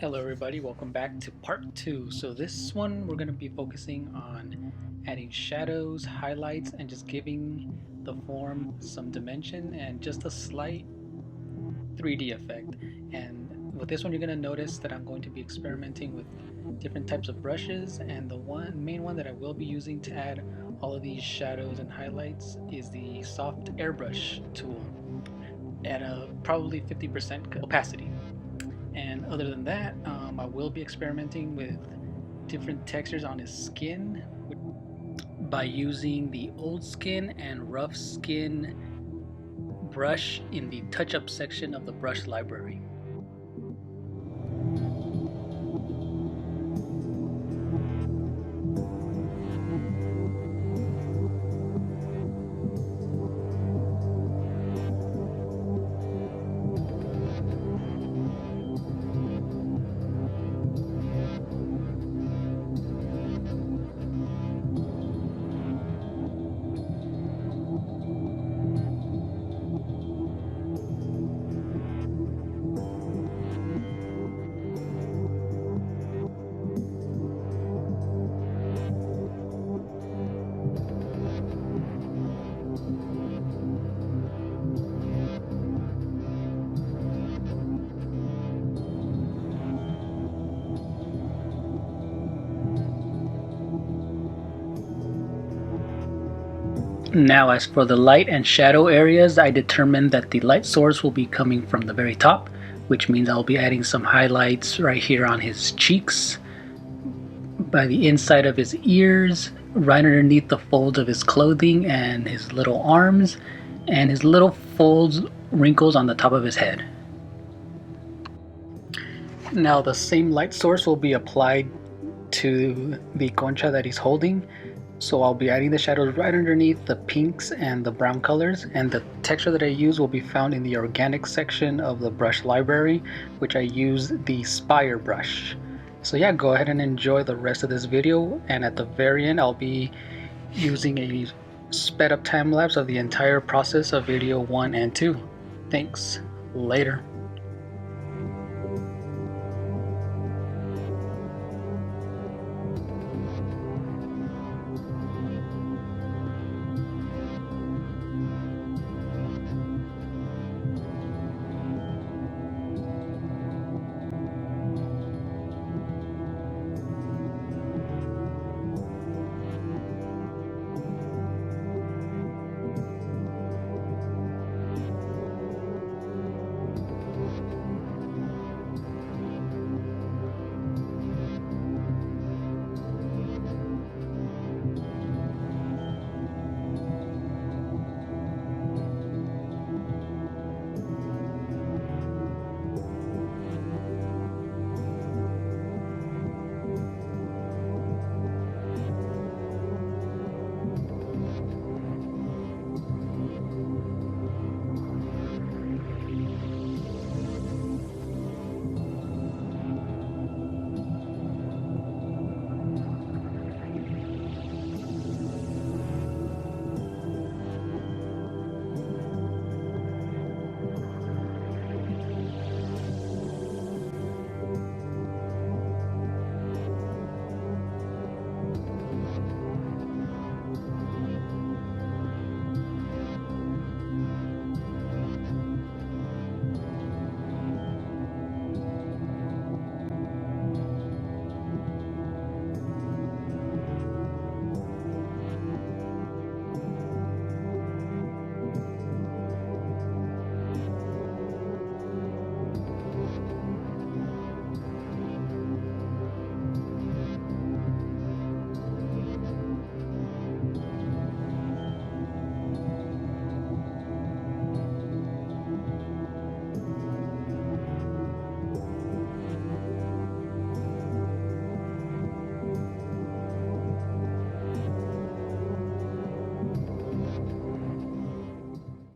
Hello everybody, welcome back to part 2. So this one we're going to be focusing on adding shadows, highlights, and just giving the form some dimension and just a slight 3D effect. And with this one you're going to notice that I'm going to be experimenting with different types of brushes, and the main one that I will be using to add all of these shadows and highlights is the soft airbrush tool at a probably 50% opacity. And other than that, I will be experimenting with different textures on his skin by using the old skin and rough skin brush in the touch-up section of the brush library. Now, as for the light and shadow areas, I determined that the light source will be coming from the very top, which means I'll be adding some highlights right here on his cheeks, by the inside of his ears, right underneath the folds of his clothing and his little arms, and his little folds, wrinkles on the top of his head. Now the same light source will be applied to the concha that he's holding. So I'll be adding the shadows right underneath the pinks and the brown colors, and the texture that I use will be found in the organic section of the brush library, which I use the Spire brush. So yeah, go ahead and enjoy the rest of this video, and at the very end I'll be using a sped up time lapse of the entire process of video 1 and 2. Thanks. Later.